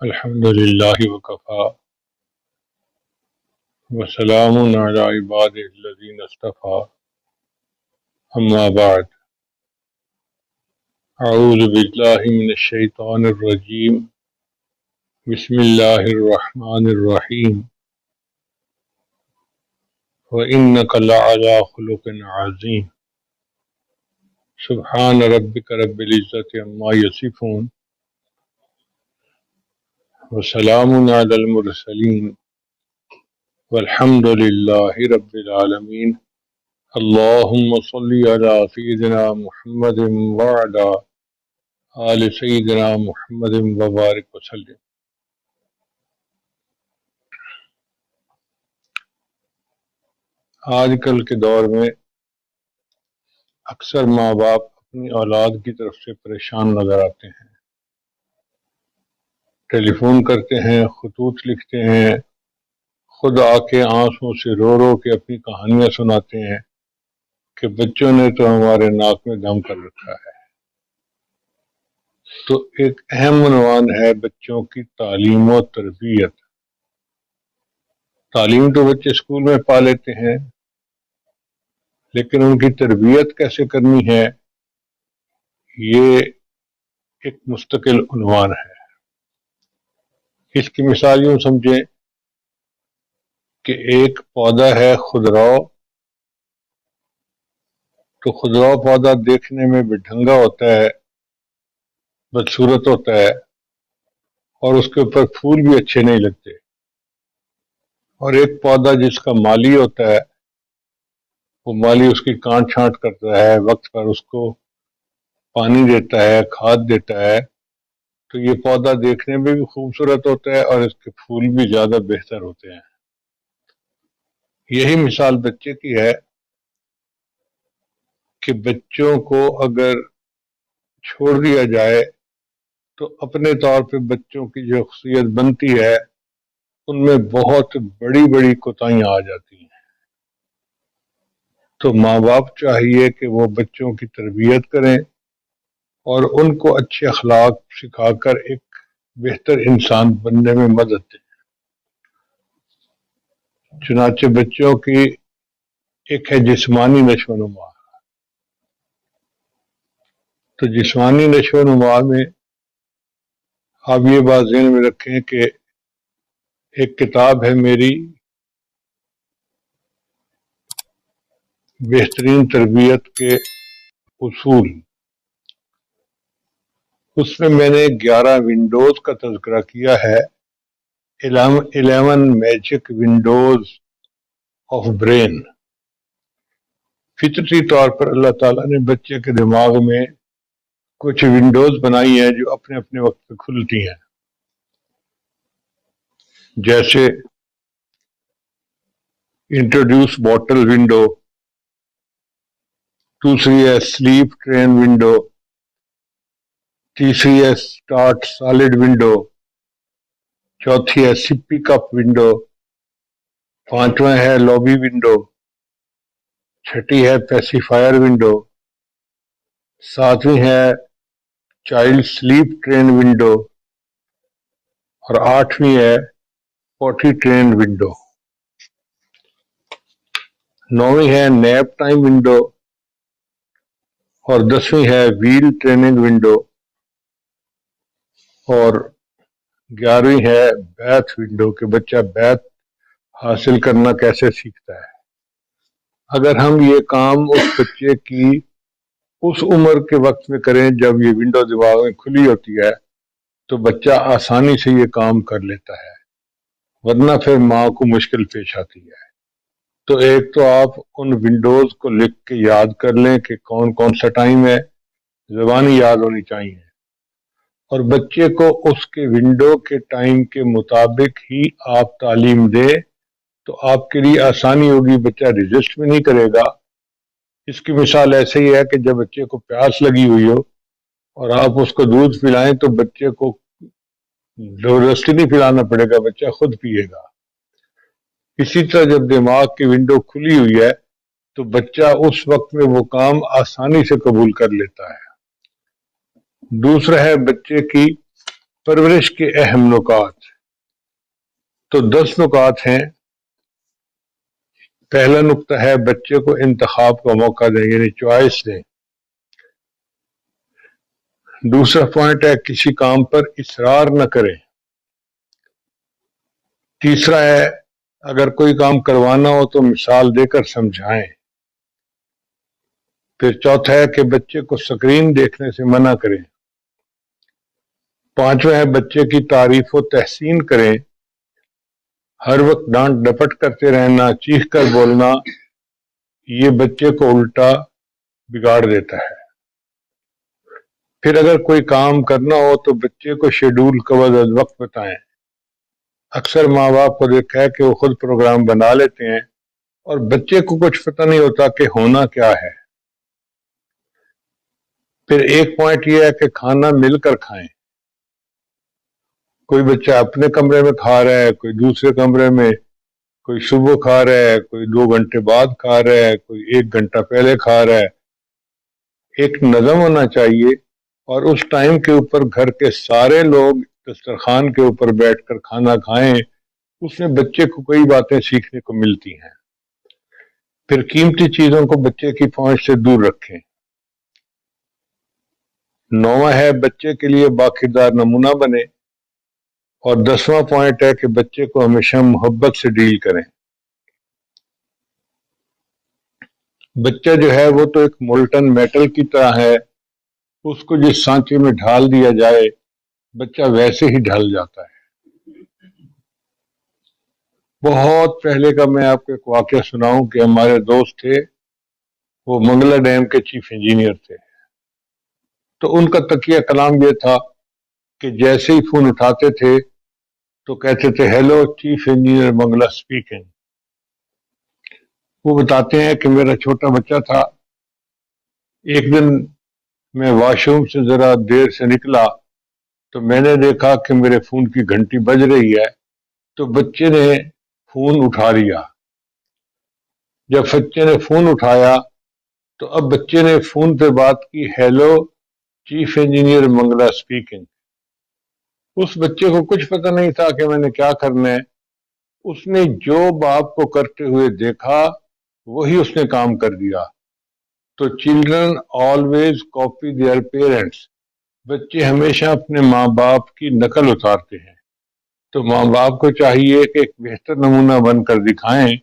الحمد للہ وکفا وسلام علی عبادہ الذین اصطفیٰ اما بعد اعوذ باللہ من الشیطان الرجیم بسم اللہ الرحمن الرحیم وإنک لعلی خلق عظیم سبحان ربک رب العزت عما یصفون وسلام علی المرسلین والحمد للہ رب العالمین اللہم صلی علی سیدنا محمد وعلی آل سیدنا محمد وبارک وسلم۔ آج کل کے دور میں اکثر ماں باپ اپنی اولاد کی طرف سے پریشان نظر آتے ہیں، ٹیلی فون کرتے ہیں، خطوط لکھتے ہیں، خود آ کے آنسوں سے رو رو کے اپنی کہانیاں سناتے ہیں کہ بچوں نے تو ہمارے ناک میں دم کر رکھا ہے۔ تو ایک اہم عنوان ہے بچوں کی تعلیم و تربیت۔ تعلیم تو بچے اسکول میں پا لیتے ہیں، لیکن ان کی تربیت کیسے کرنی ہے یہ ایک مستقل عنوان ہے۔ اس کی مثال یوں سمجھیں کہ ایک پودا ہے خضرو، تو خضرو پودا دیکھنے میں بڈھنگا ہوتا ہے، بدصورت ہوتا ہے، اور اس کے اوپر پھول بھی اچھے نہیں لگتے۔ اور ایک پودا جس کا مالی ہوتا ہے، وہ مالی اس کی کانٹ چھانٹ کرتا ہے، وقت پر اس کو پانی دیتا ہے، کھاد دیتا ہے، تو یہ پودا دیکھنے میں بھی خوبصورت ہوتا ہے اور اس کے پھول بھی زیادہ بہتر ہوتے ہیں۔ یہی مثال بچے کی ہے کہ بچوں کو اگر چھوڑ دیا جائے تو اپنے طور پہ بچوں کی جو شخصیت بنتی ہے ان میں بہت بڑی بڑی کوتاہیاں آ جاتی ہیں۔ تو ماں باپ چاہیے کہ وہ بچوں کی تربیت کریں اور ان کو اچھے اخلاق سکھا کر ایک بہتر انسان بننے میں مدد دیں۔ چنانچہ بچوں کی ایک ہے جسمانی نشو و نما۔ تو جسمانی نشو و نما میں آپ یہ بات ذہن میں رکھیں کہ ایک کتاب ہے میری بہترین تربیت کے اصول، اس میں نے 11 ونڈوز کا تذکرہ کیا ہے، 11 میجک ونڈوز آف برین۔ فطری طور پر اللہ تعالیٰ نے بچے کے دماغ میں کچھ ونڈوز بنائی ہیں جو اپنے اپنے وقت پہ کھلتی ہیں، جیسے انٹروڈیوس باٹل ونڈو، دوسری ہے سلیپ ٹرین ونڈو، تیسری ہے سٹارٹ سالڈ ونڈو، چوتھی ہے سپی کپ ونڈو، پانچواں ہے لابی ونڈو، چھٹی ہے پیسیفائر ونڈو، ساتویں ہے چائلڈ سلیپ ٹرین ونڈو، اور آٹھویں ہے پوٹی ٹرین ونڈو، نویں ہے نیپ ٹائم ونڈو، اور 10ویں ہے ویل ٹریننگ ونڈو، اور 11ویں ہے بیتھ ونڈو کہ بچہ بیتھ حاصل کرنا کیسے سیکھتا ہے۔ اگر ہم یہ کام اس بچے کی اس عمر کے وقت میں کریں جب یہ ونڈو دماغ میں کھلی ہوتی ہے تو بچہ آسانی سے یہ کام کر لیتا ہے، ورنہ پھر ماں کو مشکل پیش آتی ہے۔ تو ایک تو آپ ان ونڈوز کو لکھ کے یاد کر لیں کہ کون کون سا ٹائم ہے، زبانی یاد ہونی چاہیے، اور بچے کو اس کے ونڈو کے ٹائم کے مطابق ہی آپ تعلیم دیں تو آپ کے لیے آسانی ہوگی، بچہ ریزسٹ بھی نہیں کرے گا۔ اس کی مثال ایسے ہی ہے کہ جب بچے کو پیاس لگی ہوئی ہو اور آپ اس کو دودھ پلائیں تو بچے کو زبردستی نہیں پلانا پڑے گا، بچہ خود پیے گا۔ اسی طرح جب دماغ کی ونڈو کھلی ہوئی ہے تو بچہ اس وقت میں وہ کام آسانی سے قبول کر لیتا ہے۔ دوسرا ہے بچے کی پرورش کے اہم نکات تو 10 نکات ہیں. پہلا نقطہ ہے بچے کو انتخاب کا موقع دیں، یعنی چوائس دیں. دوسرا پوائنٹ ہے کسی کام پر اصرار نہ کریں. تیسرا ہے اگر کوئی کام کروانا ہو تو مثال دے کر سمجھائیں. پھر چوتھا ہے کہ بچے کو اسکرین دیکھنے سے منع کریں. پانچواں ہے بچے کی تعریف و تحسین کریں. ہر وقت ڈانٹ ڈپٹ کرتے رہنا، چیخ کر بولنا، یہ بچے کو الٹا بگاڑ دیتا ہے. پھر اگر کوئی کام کرنا ہو تو بچے کو شیڈول کا وقت بتائیں. اکثر ماں باپ کو دیکھا ہے کہ وہ خود پروگرام بنا لیتے ہیں اور بچے کو کچھ پتہ نہیں ہوتا کہ ہونا کیا ہے. پھر ایک پوائنٹ یہ ہے کہ کھانا مل کر کھائیں. کوئی بچہ اپنے کمرے میں کھا رہا ہے، کوئی دوسرے کمرے میں، کوئی صبح کھا رہا ہے، کوئی 2 گھنٹے بعد کھا رہا ہے، کوئی 1 گھنٹہ پہلے کھا رہا ہے. ایک نظم ہونا چاہیے اور اس ٹائم کے اوپر گھر کے سارے لوگ دسترخوان کے اوپر بیٹھ کر کھانا کھائیں. اس میں بچے کو کئی باتیں سیکھنے کو ملتی ہیں. پھر قیمتی چیزوں کو بچے کی پہنچ سے دور رکھیں. 9واں ہے بچے کے لیے باکردار نمونہ بنے. اور 10واں پوائنٹ ہے کہ بچے کو ہمیشہ محبت سے ڈیل کریں. بچہ جو ہے وہ تو ایک مولٹن میٹل کی طرح ہے، اس کو جس سانچے میں ڈھال دیا جائے بچہ ویسے ہی ڈھل جاتا ہے. بہت پہلے کا میں آپ کو ایک واقعہ سناؤں کہ ہمارے دوست تھے، وہ منگلا ڈیم کے چیف انجینئر تھے. تو ان کا تکیہ کلام یہ تھا کہ جیسے ہی فون اٹھاتے تھے تو کہتے تھے hello chief engineer Mangla speaking. وہ بتاتے ہیں کہ میرا چھوٹا بچہ تھا، ایک دن میں واش روم سے ذرا دیر سے نکلا تو میں نے دیکھا کہ میرے فون کی گھنٹی بج رہی ہے، تو بچے نے فون اٹھا لیا. جب بچے نے فون اٹھایا تو اب بچے نے فون پہ بات کی، hello chief engineer Mangla speaking. اس بچے کو کچھ پتہ نہیں تھا کہ میں نے کیا کرنا ہے. اس نے جو باپ کو کرتے ہوئے دیکھا وہی اس نے کام کر دیا. تو children always copy their parents. بچے ہمیشہ اپنے ماں باپ کی نقل اتارتے ہیں. تو ماں باپ کو چاہیے کہ ایک بہتر نمونہ بن کر دکھائیں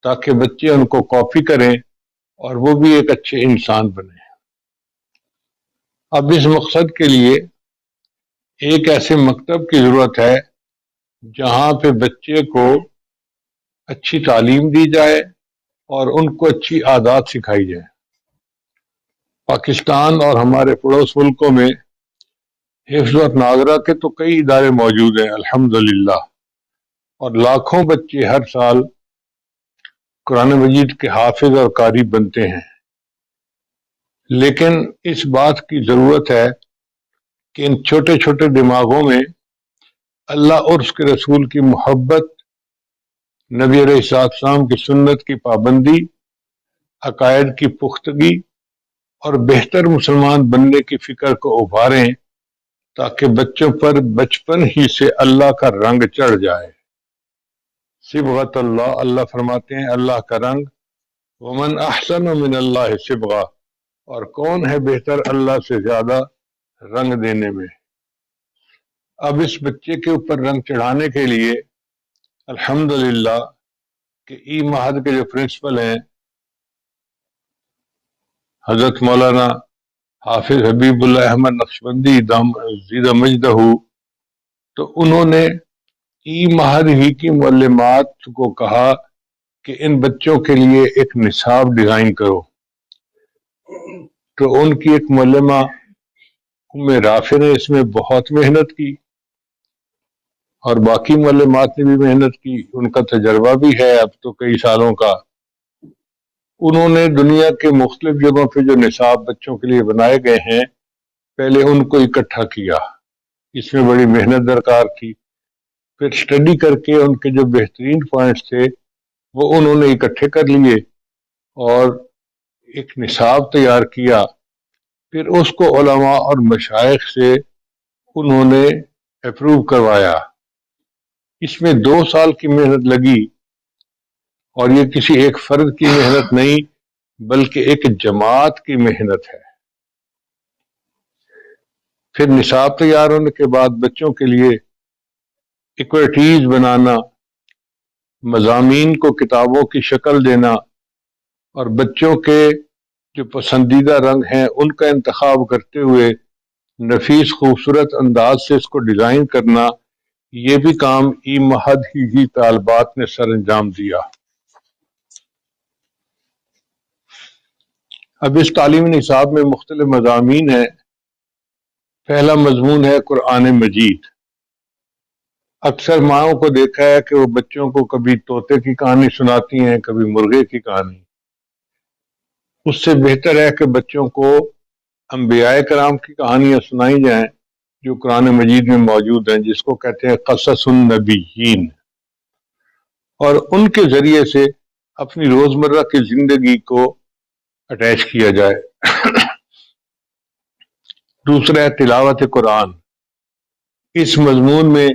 تاکہ بچے ان کو کاپی کریں اور وہ بھی ایک اچھے انسان بنیں. اب اس مقصد کے لیے ایک ایسے مکتب کی ضرورت ہے جہاں پہ بچے کو اچھی تعلیم دی جائے اور ان کو اچھی عادات سکھائی جائے. پاکستان اور ہمارے پڑوس ملکوں میں حفظ و ناظرہ کے تو کئی ادارے موجود ہیں الحمدللہ، اور لاکھوں بچے ہر سال قرآن مجید کے حافظ اور قاری بنتے ہیں. لیکن اس بات کی ضرورت ہے کہ ان چھوٹے چھوٹے دماغوں میں اللہ اور اس کے رسول کی محبت، نبی علیہ السلام کی سنت کی پابندی، عقائد کی پختگی اور بہتر مسلمان بننے کی فکر کو ابھاریں تاکہ بچوں پر بچپن ہی سے اللہ کا رنگ چڑھ جائے. صبغۃ اللہ، اللہ فرماتے ہیں اللہ کا رنگ. ومن احسن من اللہ صبغہ، اور کون ہے بہتر اللہ سے زیادہ رنگ دینے میں. اب اس بچے کے اوپر رنگ چڑھانے کے لیے الحمدللہ کہ ای معہد کے جو پرنسپل ہیں حضرت مولانا حافظ حبیب اللہ احمد نقشبندی زیدہ مجدہ، تو انہوں نے ای معہد ہی کی معلمات کو کہا کہ ان بچوں کے لیے ایک نصاب ڈیزائن کرو. تو ان کی ایک معلمہ ام رافع نے اس میں بہت محنت کی اور باقی معلمات نے بھی محنت کی، ان کا تجربہ بھی ہے اب تو کئی سالوں کا. انہوں نے دنیا کے مختلف جگہوں پہ جو نصاب بچوں کے لیے بنائے گئے ہیں پہلے ان کو اکٹھا کیا، اس میں بڑی محنت درکار تھی. پھر اسٹڈی کر کے ان کے جو بہترین پوائنٹس تھے وہ انہوں نے اکٹھے کر لیے اور ایک نصاب تیار کیا. پھر اس کو علماء اور مشائخ سے انہوں نے اپروو کروایا. اس میں 2 سال کی محنت لگی، اور یہ کسی ایک فرد کی محنت نہیں بلکہ ایک جماعت کی محنت ہے. پھر نصاب تیار ہونے کے بعد بچوں کے لیے ایکٹیویٹیز بنانا، مضامین کو کتابوں کی شکل دینا، اور بچوں کے جو پسندیدہ رنگ ہیں ان کا انتخاب کرتے ہوئے نفیس خوبصورت انداز سے اس کو ڈیزائن کرنا، یہ بھی کام ای مہد ہی طالبات نے سر انجام دیا. اب اس تعلیمی نصاب میں مختلف مضامین ہیں. پہلا مضمون ہے قرآن مجید. اکثر ماؤں کو دیکھا ہے کہ وہ بچوں کو کبھی طوطے کی کہانی سناتی ہیں، کبھی مرغے کی کہانی. اس سے بہتر ہے کہ بچوں کو انبیاء کرام کی کہانیاں سنائی جائیں جو قرآن مجید میں موجود ہیں، جس کو کہتے ہیں قصص النبیین، اور ان کے ذریعے سے اپنی روزمرہ کی زندگی کو اٹیچ کیا جائے. دوسرا ہے تلاوت قرآن. اس مضمون میں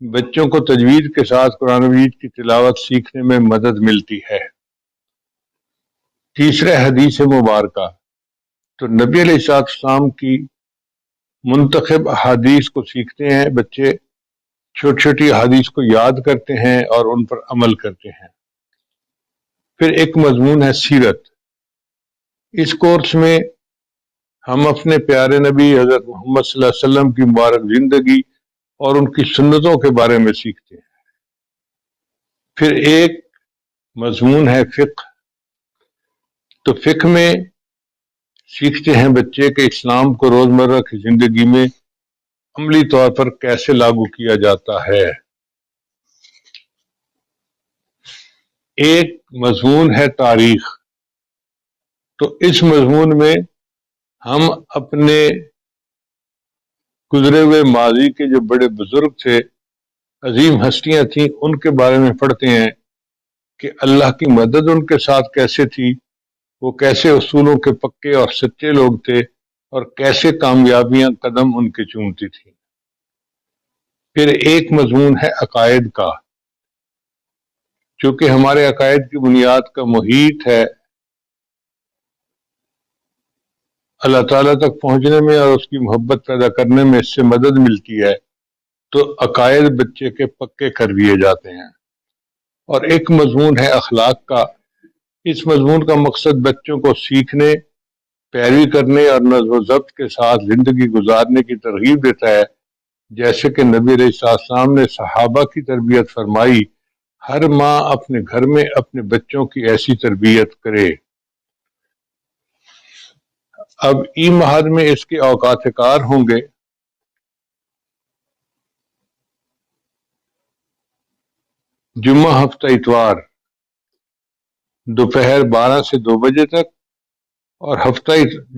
بچوں کو تجوید کے ساتھ قرآن مجید کی تلاوت سیکھنے میں مدد ملتی ہے. تیسرا حدیث مبارکہ. تو نبی علیہ السلام کی منتخب احادیث کو سیکھتے ہیں بچے، چھوٹی چھوٹی احادیث کو یاد کرتے ہیں اور ان پر عمل کرتے ہیں. پھر ایک مضمون ہے سیرت. اس کورس میں ہم اپنے پیارے نبی حضرت محمد صلی اللہ علیہ وسلم کی مبارک زندگی اور ان کی سنتوں کے بارے میں سیکھتے ہیں. پھر ایک مضمون ہے فقہ. تو فقہ میں سیکھتے ہیں بچے کہ اسلام کو روزمرہ کی زندگی میں عملی طور پر کیسے لاگو کیا جاتا ہے. ایک مضمون ہے تاریخ. تو اس مضمون میں ہم اپنے گزرے ہوئے ماضی کے جو بڑے بزرگ تھے، عظیم ہستیاں تھیں، ان کے بارے میں پڑھتے ہیں کہ اللہ کی مدد ان کے ساتھ کیسے تھی، وہ کیسے اصولوں کے پکے اور سچے لوگ تھے، اور کیسے کامیابیاں قدم ان کے چومتی تھیں. پھر ایک مضمون ہے عقائد کا. چونکہ ہمارے عقائد کی بنیاد کا محیط ہے، اللہ تعالیٰ تک پہنچنے میں اور اس کی محبت پیدا کرنے میں اس سے مدد ملتی ہے، تو عقائد بچے کے پکے کر دیے جاتے ہیں. اور ایک مضمون ہے اخلاق کا. اس مضمون کا مقصد بچوں کو سیکھنے، پیروی کرنے اور نظم و ضبط کے ساتھ زندگی گزارنے کی ترغیب دیتا ہے، جیسے کہ نبی علیہ السلام نے صحابہ کی تربیت فرمائی. ہر ماں اپنے گھر میں اپنے بچوں کی ایسی تربیت کرے. اب ای مہد میں اس کے اوقات کار ہوں گے. جمعہ ہفتہ اتوار دوپہر 12 سے 2 بجے تک، اور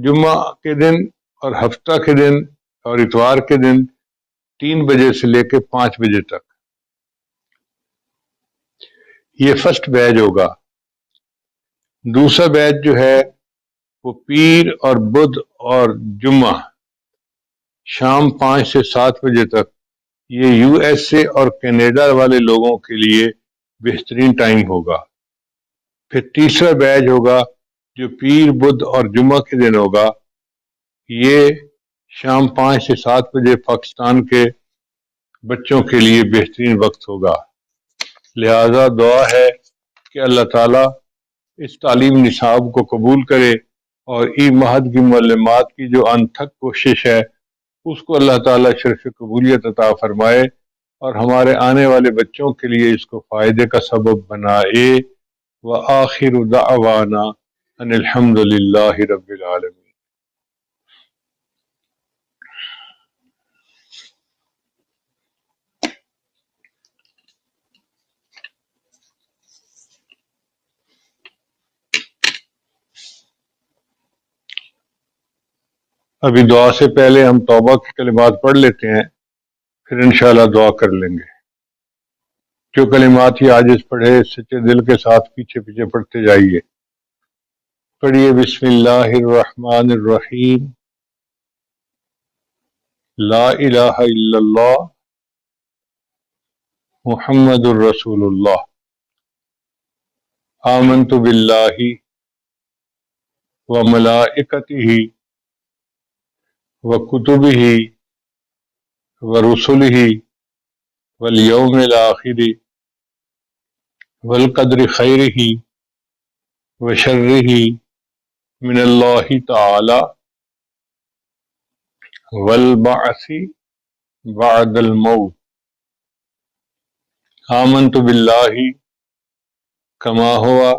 جمعہ کے دن اور ہفتہ کے دن اور اتوار کے دن 3 بجے سے لے کے 5 بجے تک. یہ فرسٹ بیچ ہوگا. دوسرا بیچ جو ہے وہ پیر اور بدھ اور جمعہ شام 5 سے 7 بجے تک. یہ یو ایس اے اور کینیڈا والے لوگوں کے لیے بہترین ٹائم ہوگا. پھر تیسرا بیچ ہوگا جو پیر بدھ اور جمعہ کے دن ہوگا. یہ شام 5 سے 7 بجے پاکستان کے بچوں کے لیے بہترین وقت ہوگا. لہذا دعا ہے کہ اللہ تعالیٰ اس تعلیم نصاب کو قبول کرے، اور ای مہد کی معلمات کی جو انتھک کوشش ہے اس کو اللہ تعالیٰ شرف قبولیت عطا فرمائے، اور ہمارے آنے والے بچوں کے لیے اس کو فائدے کا سبب بنائے. وآخر دعوانا ان الحمد للہ رب العالمین. ابھی دعا سے پہلے ہم توبہ کے کلمات پڑھ لیتے ہیں، پھر انشاءاللہ دعا کر لیں گے. جو کلمات یہ عاجز پڑھے سچے دل کے ساتھ پیچھے پیچھے پڑھتے جائیے. پڑھیے بسم اللہ الرحمن الرحیم. لا الہ الا اللہ محمد الرسول اللہ آمنت باللہ وملائکتہ وکتبہ ورسلہ والیوم الآخر والقدر خیرہ وشرہ من اللہ تعالی والبعث بعد الموت آمنت باللہ کما ہوا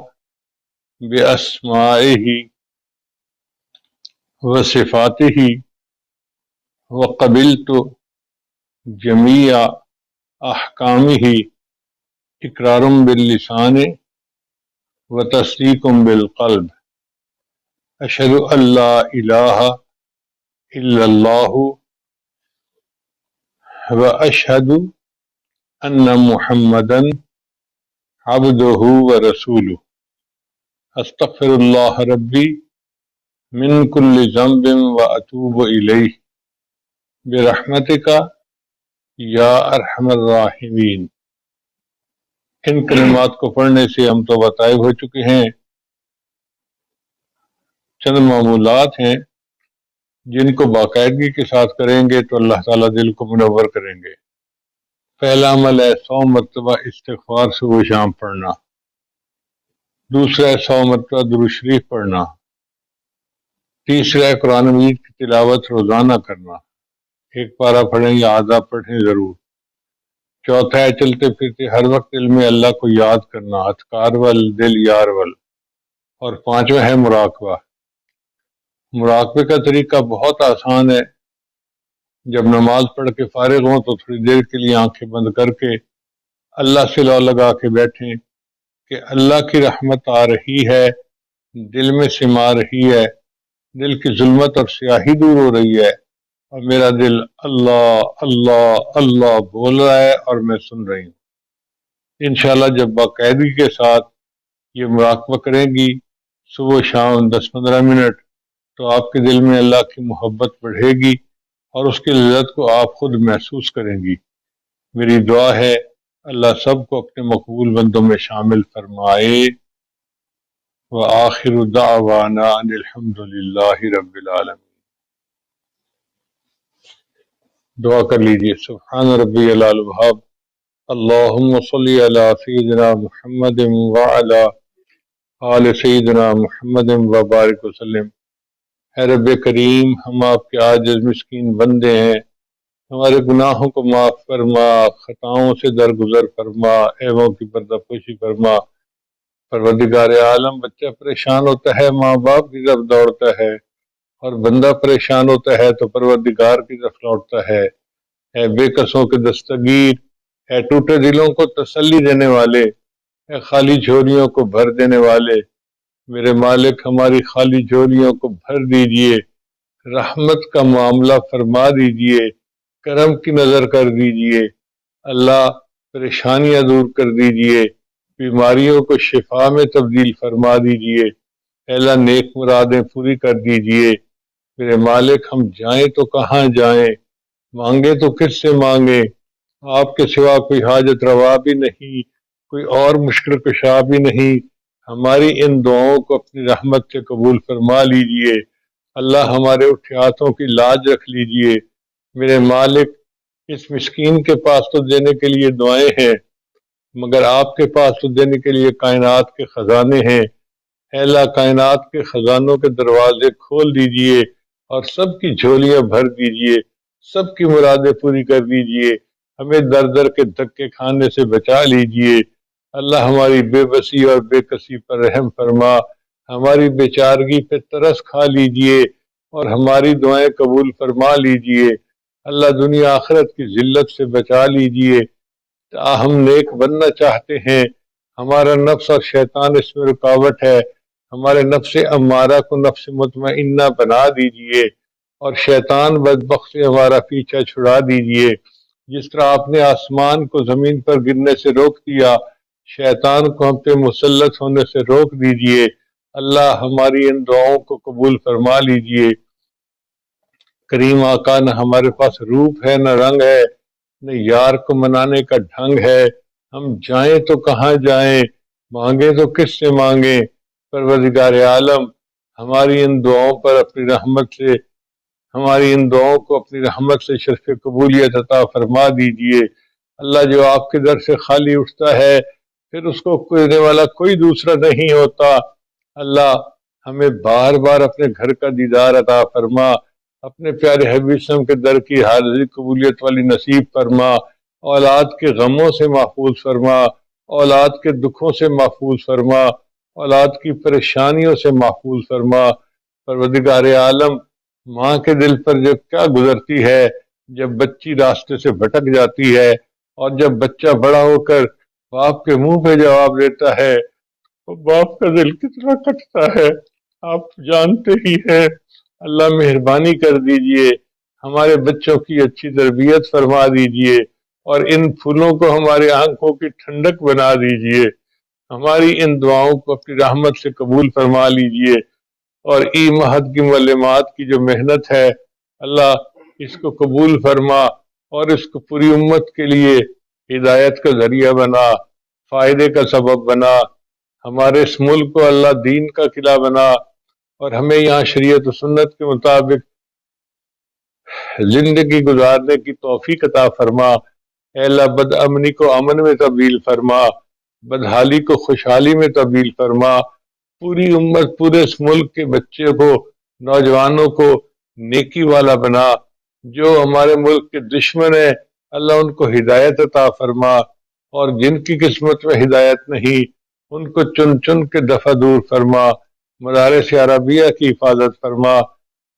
باسمائہ وصفاتہ وقبلت جمیع احکامہ اقرار باللسان وتصدیق بالقلب اشہد ان لا الہ الا اللہ واشہد ان محمدا عبدہ ورسولہ استغفر اللہ ربی من کل ذنب واتوب الیہ برحمتک یا ارحم الراحمین۔ ان کلمات کو پڑھنے سے ہم تو بتائے ہو چکے ہیں، چند معمولات ہیں جن کو باقاعدگی کے ساتھ کریں گے تو اللہ تعالیٰ دل کو منور کریں گے۔ پہلا عمل ہے 100 مرتبہ استغفار صبح و شام پڑھنا، دوسرا ہے 100 مرتبہ درود شریف پڑھنا، تیسرا ہے قرآن مجید کی تلاوت روزانہ کرنا، ایک پارہ پڑھیں یا آدھا پڑھیں ضرور، چوتھا ہے چلتے پھرتے ہر وقت دل میں اللہ کو یاد کرنا، اذکار وال دل یار ول، اور پانچواں ہے مراقبہ۔ مراقبے کا طریقہ بہت آسان ہے، جب نماز پڑھ کے فارغ ہوں تو تھوڑی دیر کے لیے آنکھیں بند کر کے اللہ سے لو لگا کے بیٹھیں کہ اللہ کی رحمت آ رہی ہے، دل میں سما رہی ہے، دل کی ظلمت اور سیاہی دور ہو رہی ہے، اور میرا دل اللہ اللہ اللہ بول رہا ہے اور میں سن رہی ہوں۔ انشاءاللہ جب باقاعدگی کے ساتھ یہ مراقبہ کریں گی صبح و شام 10-15 منٹ، تو آپ کے دل میں اللہ کی محبت بڑھے گی اور اس کی لذت کو آپ خود محسوس کریں گی۔ میری دعا ہے اللہ سب کو اپنے مقبول بندوں میں شامل فرمائے۔ وآخر دعوانا ان الحمد للہ رب العالمین۔ دعا کر لیجئے۔ سبحان ربی العلی الوہاب، اللہم صلی علی سیدنا محمد وعلی آل سیدنا محمد وبارک وسلم۔ اے رب کریم، ہم آپ کے عاجز مسکین بندے ہیں، ہمارے گناہوں کو معاف فرما، خطاؤں سے درگزر فرما، عیبوں کی پردہ پوشی فرما۔ پروردگار عالم، بچہ پریشان ہوتا ہے ماں باپ کی طرف دوڑتا ہے، اور بندہ پریشان ہوتا ہے تو پروردگار کی طرف لوٹتا ہے۔ اے بے کسوں کے دستگیر، اے ٹوٹے دلوں کو تسلی دینے والے، اے خالی جھولیوں کو بھر دینے والے، میرے مالک ہماری خالی جھولیوں کو بھر دیجئے، رحمت کا معاملہ فرما دیجئے، کرم کی نظر کر دیجئے، اللہ پریشانیاں دور کر دیجئے، بیماریوں کو شفا میں تبدیل فرما دیجئے، اللہ نیک مرادیں پوری کر دیجئے۔ میرے مالک ہم جائیں تو کہاں جائیں، مانگے تو کس سے مانگیں، آپ کے سوا کوئی حاجت روا بھی نہیں، کوئی اور مشکل کشا بھی نہیں، ہماری ان دعاؤں کو اپنی رحمت سے قبول فرما لیجئے۔ اللہ ہمارے اٹھے ہاتھوں کی لاج رکھ لیجئے۔ میرے مالک، اس مسکین کے پاس تو دینے کے لیے دعائیں ہیں، مگر آپ کے پاس تو دینے کے لیے کائنات کے خزانے ہیں۔ اے اللہ، کائنات کے خزانوں کے دروازے کھول دیجئے اور سب کی جھولیاں بھر دیجئے، سب کی مرادیں پوری کر دیجئے، ہمیں در در کے دھکے کھانے سے بچا لیجئے۔ اللہ ہماری بے بسی اور بے کسی پر رحم فرما، ہماری بیچارگی پہ ترس کھا لیجئے اور ہماری دعائیں قبول فرما لیجئے۔ اللہ دنیا آخرت کی ذلت سے بچا لیجئے۔ ہم نیک بننا چاہتے ہیں، ہمارا نفس اور شیطان اس میں رکاوٹ ہے، ہمارے نفس امارہ کو نفس مطمئنہ بنا دیجئے اور شیطان بدبخت سے ہمارا پیچھا چھڑا دیجئے۔ جس طرح آپ نے آسمان کو زمین پر گرنے سے روک دیا، شیطان کو ہم پہ مسلط ہونے سے روک دیجئے۔ اللہ ہماری ان دعاؤں کو قبول فرما لیجئے۔ کریم آقا، نہ ہمارے پاس روپ ہے نہ رنگ ہے، نہ یار کو منانے کا ڈھنگ ہے۔ ہم جائیں تو کہاں جائیں، مانگیں تو کس سے مانگیں۔ پروردگار عالم ہماری ان دعاؤں پر اپنی رحمت سے، ہماری ان دعاؤں کو اپنی رحمت سے شرف قبولیت عطا فرما دیجئے۔ اللہ، جو آپ کے در سے خالی اٹھتا ہے پھر اس کو دینے والا کوئی دوسرا نہیں ہوتا۔ اللہ، ہمیں بار بار اپنے گھر کا دیدار عطا فرما، اپنے پیارے حبیب وسلم کے در کی حاضری قبولیت والی نصیب فرما، اولاد کے غموں سے محفوظ فرما، اولاد کے دکھوں سے محفوظ فرما، اولاد کی پریشانیوں سے محفوظ فرما۔ پروردگار عالم، ماں کے دل پر جب کیا گزرتی ہے جب بچی راستے سے بھٹک جاتی ہے، اور جب بچہ بڑا ہو کر باپ کے منہ پہ جواب دیتا ہے، تو باپ کا دل کتنا کٹتا ہے آپ جانتے ہی ہیں۔ اللہ مہربانی کر دیجئے، ہمارے بچوں کی اچھی تربیت فرما دیجئے، اور ان پھولوں کو ہماری آنکھوں کی ٹھنڈک بنا دیجئے۔ ہماری ان دعاؤں کو اپنی رحمت سے قبول فرما لیجئے، اور ای مہد کی معلمات کی جو محنت ہے اللہ اس کو قبول فرما، اور اس کو پوری امت کے لیے ہدایت کا ذریعہ بنا، فائدے کا سبب بنا۔ ہمارے اس ملک کو اللہ دین کا قلعہ بنا، اور ہمیں یہاں شریعت و سنت کے مطابق زندگی گزارنے کی توفیق عطا فرما۔ اے اللہ، بد امنی کو امن میں تبدیل فرما، بدحالی کو خوشحالی میں تبدیل فرما۔ پوری امت، پورے اس ملک کے بچے کو، نوجوانوں کو نیکی والا بنا۔ جو ہمارے ملک کے دشمن ہیں اللہ ان کو ہدایت عطا فرما، اور جن کی قسمت میں ہدایت نہیں ان کو چن چن کے دفع دور فرما۔ مدارس عربیہ کی حفاظت فرما،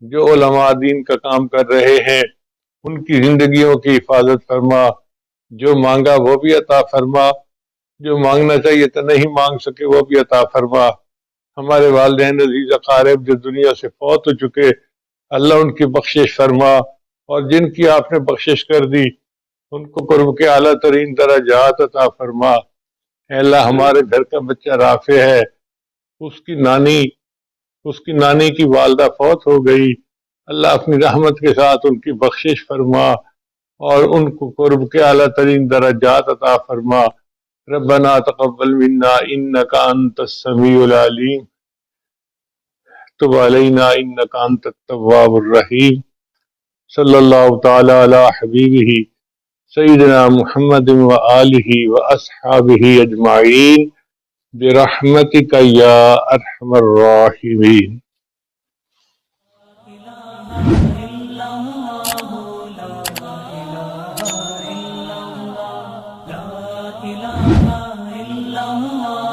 جو علماء دین کا کام کر رہے ہیں ان کی زندگیوں کی حفاظت فرما۔ جو مانگا وہ بھی عطا فرما، جو مانگنا چاہیے تو نہیں مانگ سکے وہ بھی عطا فرما۔ ہمارے والدین عزیز اقارب جو دنیا سے فوت ہو چکے اللہ ان کی بخشش فرما، اور جن کی آپ نے بخشش کر دی ان کو قرب کے اعلیٰ ترین درجات عطا فرما۔ اے اللہ، ہمارے گھر کا بچہ رافع ہے، اس کی نانی کی والدہ فوت ہو گئی، اللہ اپنی رحمت کے ساتھ ان کی بخشش فرما، اور ان کو قرب کے اعلیٰ ترین درجات عطا فرما۔ ربنا تقبل منا انک انت السمیع العلیم، تب علینا انک انت التواب الرحیم۔ صلی اللہ تعالی علی حبیبہ سیدنا محمد وآلہ واصحابہ اجمعین برحمتک یا ارحم الراحمین۔ لا إله إلا الله